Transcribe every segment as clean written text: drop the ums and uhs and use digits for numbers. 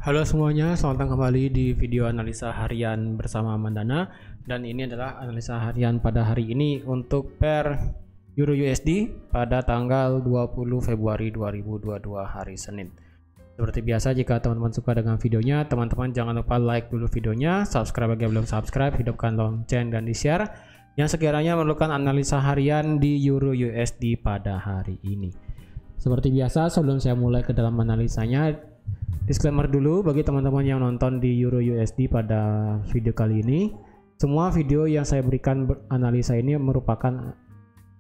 Halo semuanya, selamat datang kembali di video analisa harian bersama Mandana. Dan ini adalah analisa harian pada hari ini untuk pair Euro USD pada tanggal 20 Februari 2022 hari Senin. Seperti biasa, jika teman-teman suka dengan videonya, teman-teman jangan lupa like dulu videonya, subscribe bagi yang belum subscribe, hidupkan lonceng dan di-share yang sekiranya memerlukan analisa harian di Euro USD pada hari ini. Seperti biasa, sebelum saya mulai ke dalam analisanya, disclaimer dulu bagi teman-teman yang nonton di Euro USD pada video kali ini. Semua video yang saya berikan analisa ini merupakan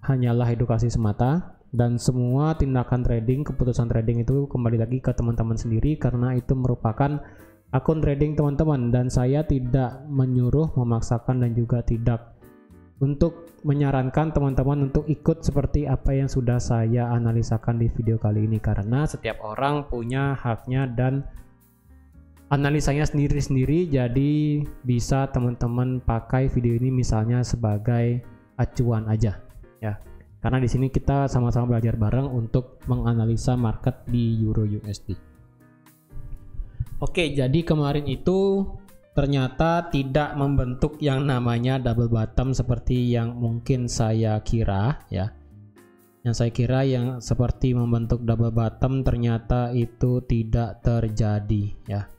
hanyalah edukasi semata, dan semua tindakan trading, keputusan trading itu kembali lagi ke teman-teman sendiri karena itu merupakan akun trading teman-teman, dan saya tidak menyuruh, memaksakan, dan juga tidak untuk menyarankan teman-teman untuk ikut seperti apa yang sudah saya analisakan di video kali ini, karena setiap orang punya haknya dan analisanya sendiri-sendiri. Jadi bisa teman-teman pakai video ini misalnya sebagai acuan aja ya, karena di sini kita sama-sama belajar bareng untuk menganalisa market di Euro USD. Oke, jadi kemarin itu ternyata tidak membentuk yang namanya double bottom seperti yang mungkin saya kira ya. Yang saya kira yang seperti membentuk double bottom ternyata itu tidak terjadi ya.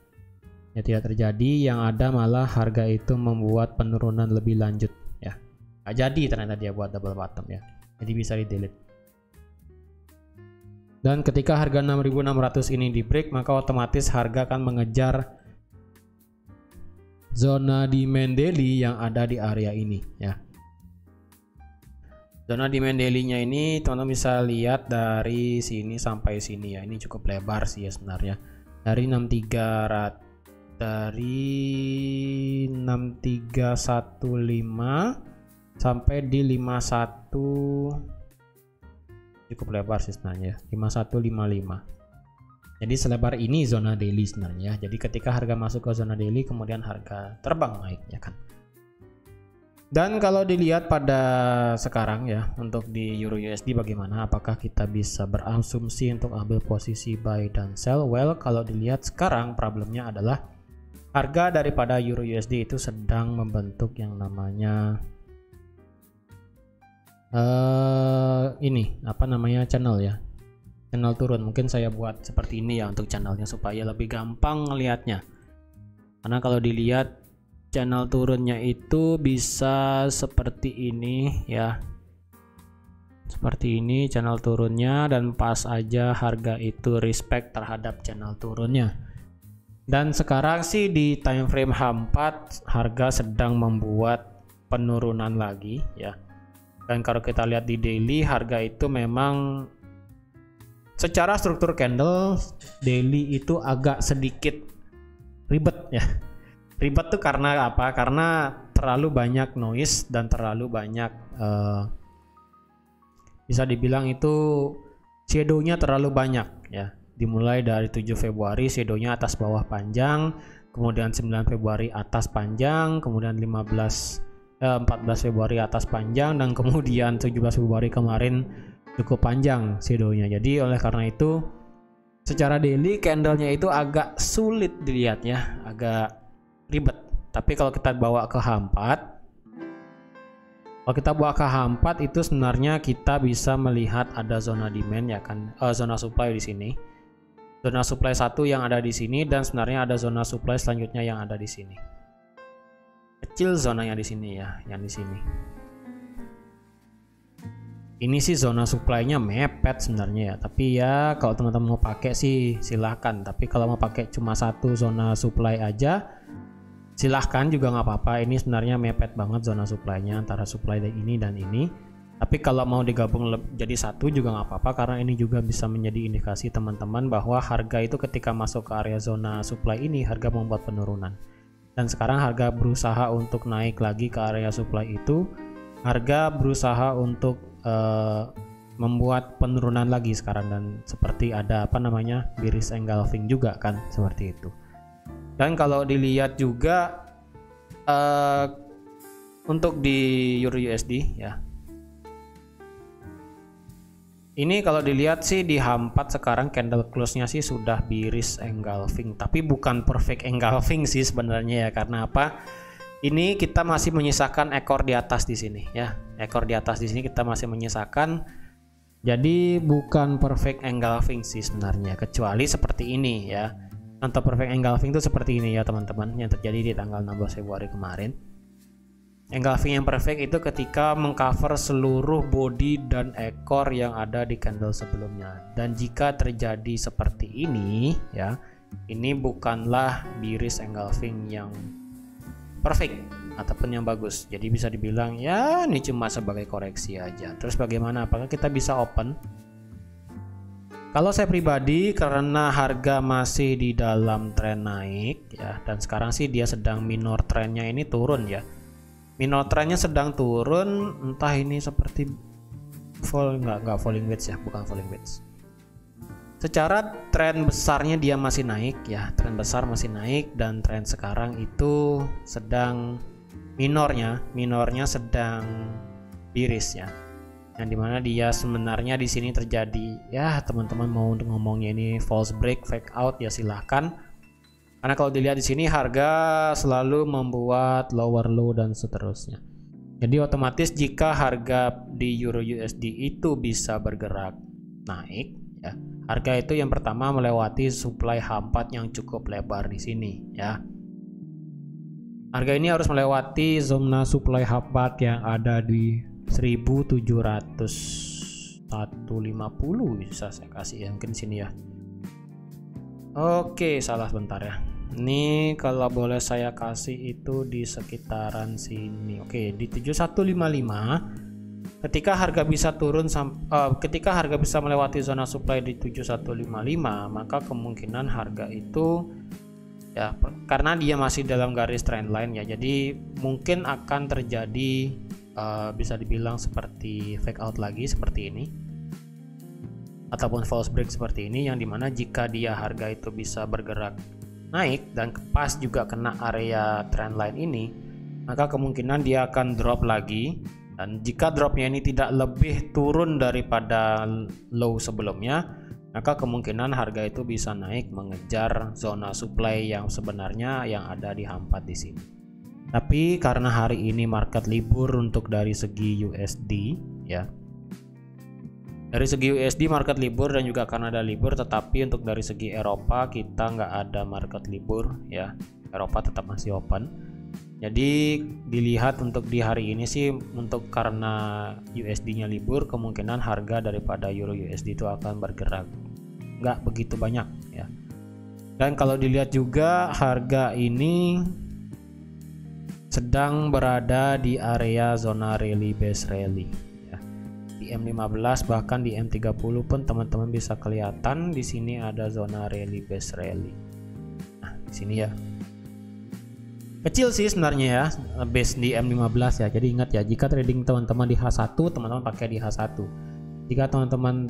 Ya, tidak terjadi, yang ada malah harga itu membuat penurunan lebih lanjut ya. Nggak jadi ternyata dia buat double bottom ya. Jadi bisa di delete. Dan ketika harga 6.600 ini di break, maka otomatis harga akan mengejar zona demand daily yang ada di area ini ya. Zona demand daily-nya ini teman-teman bisa lihat dari sini sampai sini ya. Ini cukup lebar sih ya sebenarnya. Dari 6315 sampai di 51, cukup lebar sih sebenarnya, 5155. Jadi selebar ini zona daily sebenarnya. Jadi ketika harga masuk ke zona daily, kemudian harga terbang naik ya kan. Dan kalau dilihat pada sekarang ya, untuk di Euro USD bagaimana? Apakah kita bisa berasumsi untuk ambil posisi buy dan sell? Well, kalau dilihat sekarang problemnya adalah harga daripada Euro USD itu sedang membentuk yang namanya ini apa namanya, channel ya. Channel turun. Mungkin saya buat seperti ini ya untuk channelnya supaya lebih gampang ngelihatnya. Karena kalau dilihat channel turunnya itu bisa seperti ini ya. Seperti ini channel turunnya, dan pas aja harga itu respect terhadap channel turunnya. Dan sekarang sih di time frame H4 harga sedang membuat penurunan lagi ya. Dan kalau kita lihat di daily, harga itu memang secara struktur candle daily itu agak sedikit ribet ya. Ribet tuh karena apa? Karena terlalu banyak noise dan terlalu banyak bisa dibilang itu shadow-nya terlalu banyak ya. Dimulai dari 7 Februari shadow-nya atas bawah panjang, kemudian 9 Februari atas panjang, kemudian 14 Februari atas panjang, dan kemudian 17 Februari kemarin cukup panjang shadow-nya. Jadi oleh karena itu secara daily candle-nya itu agak sulit dilihat ya, agak ribet. Tapi kalau kita bawa ke H4, itu sebenarnya kita bisa melihat ada zona demand ya kan, zona supply di sini. Zona supply 1 yang ada di sini, dan sebenarnya ada zona supply selanjutnya yang ada di sini. Kecil zonanya di sini ya, yang di sini. Ini sih zona supply-nya mepet sebenarnya ya, tapi ya kalau teman-teman mau pakai sih silahkan. Tapi kalau mau pakai cuma satu zona supply aja, silahkan juga nggak apa-apa. Ini sebenarnya mepet banget zona supply-nya antara supply ini dan ini. Tapi kalau mau digabung jadi satu juga nggak apa-apa, karena ini juga bisa menjadi indikasi teman-teman bahwa harga itu ketika masuk ke area zona supply ini, harga membuat penurunan. Dan sekarang harga berusaha untuk naik lagi ke area supply itu. Harga berusaha untuk membuat penurunan lagi sekarang, dan seperti ada apa namanya bearish engulfing juga kan, seperti itu. Dan kalau dilihat juga untuk di Euro USD ya, Ini kalau dilihat sih di H4 sekarang candle close-nya sih sudah bearish engulfing, tapi bukan perfect engulfing sih sebenarnya ya. Karena apa? Ini kita masih menyisakan ekor di atas di sini ya. Ekor di atas di sini kita masih menyisakan. Jadi bukan perfect engulfing sih sebenarnya, kecuali seperti ini ya. Contoh perfect engulfing itu seperti ini ya teman-teman, yang terjadi di tanggal 16 Februari kemarin. Engulfing yang perfect itu ketika mengcover seluruh body dan ekor yang ada di candle sebelumnya. Dan jika terjadi seperti ini ya, ini bukanlah bearish engulfing yang perfect ataupun yang bagus. Jadi bisa dibilang ya ini cuma sebagai koreksi aja. Terus bagaimana? Apakah kita bisa open? Kalau saya pribadi, karena harga masih di dalam tren naik ya, dan sekarang sih dia sedang minor trennya ini turun ya. Minor trennya sedang turun, entah ini seperti nggak falling wedge ya, bukan falling wedge. Secara tren besarnya dia masih naik ya, tren besar masih naik, dan tren sekarang itu sedang minornya sedang bearish ya. Yang dimana dia sebenarnya di sini terjadi ya, teman-teman mau untuk ngomongnya ini false break, fake out ya silahkan. Karena kalau dilihat di sini harga selalu membuat lower low dan seterusnya. Jadi otomatis jika harga di Euro USD itu bisa bergerak naik ya, harga itu yang pertama melewati supply H4 yang cukup lebar di sini ya. Harga ini harus melewati zona supply H4 yang ada di 1750 bisa saya kasih ya, mungkin sini ya. Oke, salah sebentar ya. Ini kalau boleh saya kasih itu di sekitaran sini. Oke, di 7155. Ketika harga bisa turun ketika harga bisa melewati zona supply di 7155, maka kemungkinan harga itu ya, karena dia masih dalam garis trendline ya, jadi mungkin akan terjadi bisa dibilang seperti fake out lagi seperti ini, ataupun false break seperti ini, yang dimana jika dia harga itu bisa bergerak naik dan pas juga kena area trendline ini, maka kemungkinan dia akan drop lagi. Dan jika dropnya ini tidak lebih turun daripada low sebelumnya, maka kemungkinan harga itu bisa naik mengejar zona supply yang sebenarnya yang ada di H4 di sini. Tapi karena hari ini market libur untuk dari segi USD ya, dari segi USD market libur dan juga Kanada libur, tetapi untuk dari segi Eropa kita nggak ada market libur ya, Eropa tetap masih open. Jadi dilihat untuk di hari ini sih, untuk karena USD nya libur, kemungkinan harga daripada Euro USD itu akan bergerak nggak begitu banyak ya. Dan kalau dilihat juga harga ini sedang berada di area zona rally base rally ya. Di M15 bahkan di M30 pun teman-teman bisa kelihatan di sini ada zona rally base rally. Nah, di sini ya. Kecil sih sebenarnya ya base di M15 ya. Jadi ingat ya, jika trading teman-teman di H1, teman-teman pakai di H1. Jika teman-teman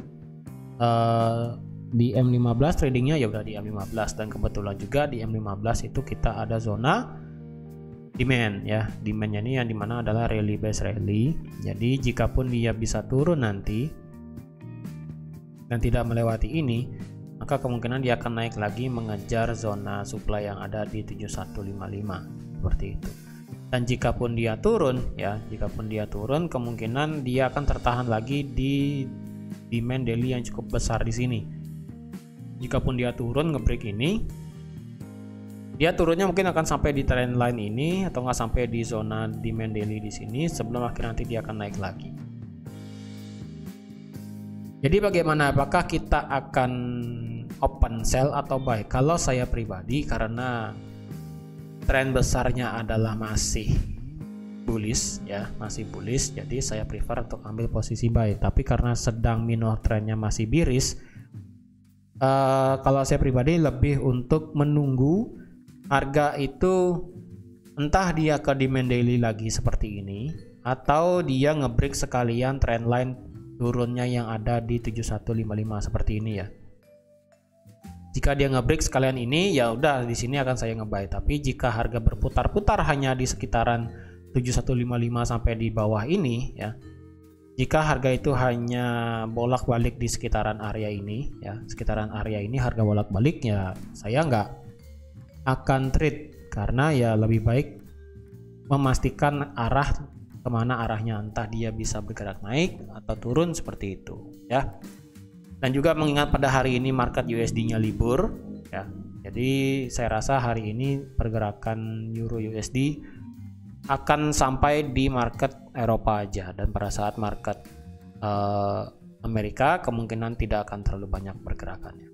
di M15 tradingnya ya udah di M15, dan kebetulan juga di M15 itu kita ada zona demand ya. Demandnya ini yang dimana adalah rally base rally. Jadi jikapun dia bisa turun nanti dan tidak melewati ini, maka kemungkinan dia akan naik lagi mengejar zona supply yang ada di 7155 seperti itu. Dan jikapun dia turun ya, jikapun dia turun, kemungkinan dia akan tertahan lagi di demand daily yang cukup besar di sini. Jikapun dia turun ngebreak ini, dia turunnya mungkin akan sampai di trend line ini atau nggak sampai di zona demand daily di sini, sebelum akhirnya nanti dia akan naik lagi. Jadi bagaimana, apakah kita akan open sell atau buy? Kalau saya pribadi, karena tren besarnya adalah masih bullish ya, masih bullish, jadi saya prefer untuk ambil posisi buy. Tapi karena sedang minor trennya masih bearish, kalau saya pribadi lebih untuk menunggu harga itu entah dia ke demand daily lagi seperti ini, atau dia ngebreak sekalian trendline turunnya yang ada di 7155 seperti ini ya. Jika dia ngebreak sekalian ini, ya udah di sini akan saya ngebuy. Tapi jika harga berputar-putar hanya di sekitaran 7155 sampai di bawah ini ya, Jika harga itu hanya bolak-balik di sekitaran area ini, ya, sekitaran area ini harga bolak-balik, ya saya nggak akan trade, karena ya lebih baik memastikan arah kemana arahnya, entah dia bisa bergerak naik atau turun seperti itu, ya. Dan juga mengingat pada hari ini market USD-nya libur, ya. Jadi saya rasa hari ini pergerakan Euro USD akan sampai di market Eropa aja, dan pada saat market Amerika kemungkinan tidak akan terlalu banyak pergerakannya.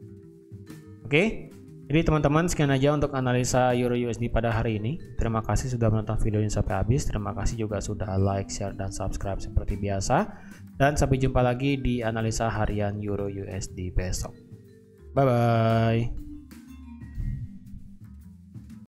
Oke, jadi teman-teman, sekian aja untuk analisa Euro USD pada hari ini. Terima kasih sudah menonton video ini sampai habis. Terima kasih juga sudah like, share, dan subscribe seperti biasa. Dan sampai jumpa lagi di analisa harian Euro USD besok. Bye bye.